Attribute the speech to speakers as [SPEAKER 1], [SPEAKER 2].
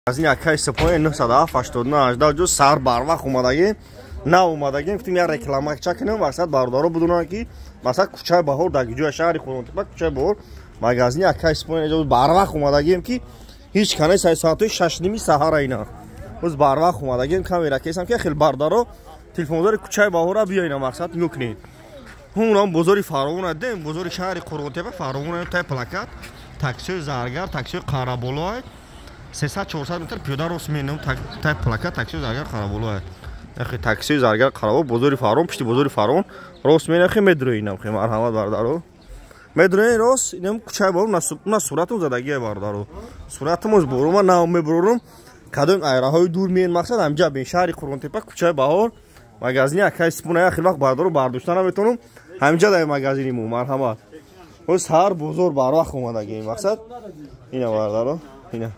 [SPEAKER 1] از این یکای سپاه 989 جو سر باروخ اومدگیم نه اومدگیم گفتیم یک رکلام چکنیم واسط باردارو بدونن که مثلا کوچه بهار در جای شهر خونتپک کوچه بهار مغازه یکای سپاه جو باروخ اومدگیم که هیچ کنه 3 ساعت و 6 نیم سحر اینا باز باروخ اومدگیم کامیرا کیسم که خیلی باردارو تلفندار کوچه بهار بیاین مقصد میکنید اونم بزرگ فراون دیم بزرگ شهر خونتپک فراون تا پلاکت تاکسی زرگر تاکسی قرابولای 300 400 متر پیاده راست می‌نم تا پلاکت تاکسی زرگر قرابولای اخی تاکسی زرگر قرابول بزرگ فراون پشت بزرگ فراون راست می‌نم خیلی مدرو اینم خیلی مرحمت باردارو مدرو راست اینم کوچه بارو نه صورتم زدگی باردارو صورتم از برو ما نام میبرم کدوم ایراهای دور میان مقصد همجا به شهر خونتپک کوچه بهار مغازه یکای سپونه خیلی وقت باردارو بارداشتن میتونم همجا در مغازه مو مرحمت بس هر بزرگ باروخ اومدگی مقصد اینا باردارو اینا